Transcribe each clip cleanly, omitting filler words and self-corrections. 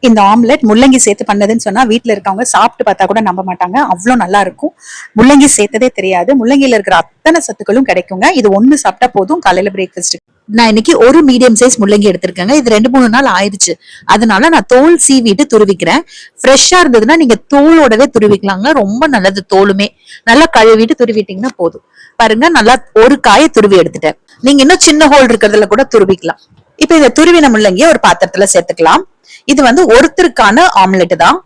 இந்த ஆம்லெட் முள்ளங்கி சேர்த்து பண்ணதுன்னு சொன்னா வீட்டுல இருக்கவங்க சாப்பிட்டு பார்த்தா கூட நம்ப மாட்டாங்க. அவ்வளவு நல்லா இருக்கும். முள்ளங்கி சேர்த்ததே தெரியாது. முள்ளங்கில இருக்கிற அத்தனை சத்துக்களும் கிடைக்குங்க. இது ஒண்ணு சாப்பிட்டா போதும் காலையில பிரேக்ஃபாஸ்ட். நான் இன்னைக்கு ஒரு மீடியம் சைஸ் முள்ளங்கி எடுத்திருக்கேங்க. இது 2-3 நாள் ஆயிடுச்சு. அதனால நான் தோல் சீவிட்டு துருவிக்கிறேன். ஃப்ரெஷ்ஷா இருந்ததுன்னா நீங்க தோலோடவே துருவிக்கலாங்க. ரொம்ப நல்லது. தோலுமே நல்லா கழுவிட்டு துருவிட்டீங்கன்னா போதும். பாருங்க, நல்லா ஒரு காயை துருவி எடுத்துட்டேன். நீங்க இன்னும் சின்ன ஹோல் இருக்கிறதுல கூட துருவிக்கலாம். இப்ப இந்த துருவின முள்ளங்கிய ஒரு பாத்திரத்துல சேர்த்துக்கலாம். இது ஒருத்தருக்கான ஆம்லெட் தான்.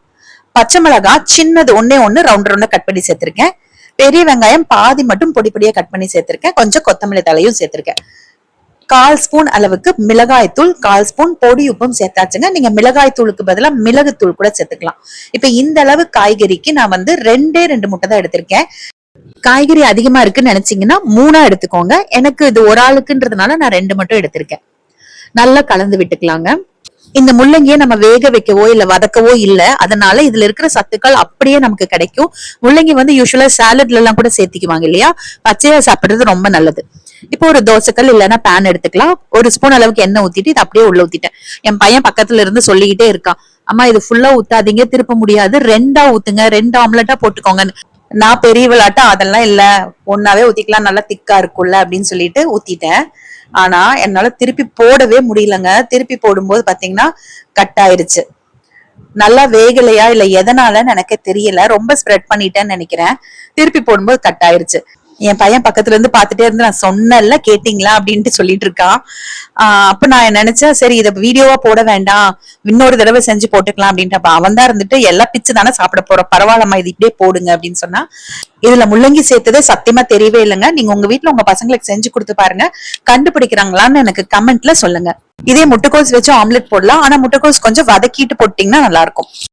பச்சை மிளகாய் சின்னது ஒன்னே ஒண்ணு ரவுண்ட் ரவுண்டா கட் பண்ணி சேர்த்திருக்கேன். பெரிய வெங்காயம் பாதி மட்டும் பொடி பொடியா கட் பண்ணி சேர்த்திருக்கேன். கொஞ்சம் கொத்தமல்லி தலையும் சேர்த்திருக்கேன். 1/4 ஸ்பூன் அளவுக்கு மிளகாய் தூள், 1/4 ஸ்பூன் பொடி உப்பும் சேர்த்தாச்சுங்க. நீங்க மிளகாய் தூளுக்கு பதிலா மிளகு தூள் கூட சேர்த்துக்கலாம். இப்ப இந்த அளவு காய்கறிக்கு நான் 2 முட்டை தான் எடுத்திருக்கேன். காய்கறி அதிகமா இருக்குன்னு நினைச்சீங்கன்னா 3 எடுத்துக்கோங்க. எனக்கு இது ஒரு ஆளுக்குன்றதுனால நான் 2 மட்டும் எடுத்திருக்கேன். நல்லா கலந்து விட்டுக்கலாங்க. இந்த முள்ளங்கியை நம்ம வேக வைக்கவோ இல்ல வதக்கவோ இல்ல, அதனால இதுல இருக்கிற சத்துக்கள் அப்படியே நமக்கு கிடைக்கும். முள்ளங்கி யூசுவலா சாலட்ல எல்லாம் கூட சேர்த்திக்குவாங்க இல்லையா? பச்சையா சாப்பிடுறது ரொம்ப நல்லது. இப்போ ஒரு தோசைக்கல் இல்லைன்னா பேன் எடுத்துக்கலாம். 1 ஸ்பூன் அளவுக்கு எண்ணெய் ஊத்திட்டு இது அப்படியே உள்ள ஊத்திட்டேன். என் பையன் பக்கத்துல இருந்து சொல்லிக்கிட்டே இருக்கான், அம்மா இது ஃபுல்லா ஊத்தாதீங்க, திருப்ப முடியாது, 2ஆ ஊத்துங்க, 2 ஆம்லெட்டா போட்டுக்கோங்க. நான் பெரிய விளையாட்டம் அதெல்லாம் இல்ல, ஒன்னாவே ஊத்திக்கலாம், நல்லா திக்கா இருக்கும்ல அப்படின்னு சொல்லிட்டு ஊத்திட்டேன். ஆனா என்னால திருப்பி போடவே முடியலங்க. திருப்பி போடும்போது பாத்தீங்கன்னா கட் ஆயிருச்சு. நல்லா வேகலையா இல்ல எதனாலன்னு எனக்கு தெரியல. ரொம்ப ஸ்ப்ரெட் பண்ணிட்டேன்னு நினைக்கிறேன். திருப்பி போடும்போது கட் ஆயிருச்சு. என் பையன் பக்கத்துல இருந்து பாத்துட்டே இருந்து, நான் சொன்னல கேட்டீங்களா அப்படின்ட்டு சொல்லிட்டு இருக்கான். அப்ப நான் நினைச்சேன், சரி இதை வீடியோவா போட வேண்டாம், இன்னொரு தடவை செஞ்சு போட்டுக்கலாம் அப்படின்ட்டு. அப்ப அவன் தான் இருந்துட்டு எல்லாம் பிச்சு தானே சாப்பிட போறோம், பரவாயில்லம்மா இது இப்படியே போடுங்க அப்படின்னு சொன்னா. இதுல முள்ளங்கி சேர்த்ததே சத்தியமா தெரியவே இல்லைங்க. நீங்க உங்க வீட்டுல உங்க பசங்களுக்கு செஞ்சு கொடுத்து பாருங்க, கண்டுபிடிக்கிறாங்களான்னு எனக்கு கமெண்ட்ல சொல்லுங்க. இதே முட்டைக்கோஸ் வச்சு ஆம்லெட் போடலாம். ஆனா முட்டைக்கோஸ் கொஞ்சம் வதக்கிட்டு போட்டீங்கன்னா நல்லா இருக்கும்.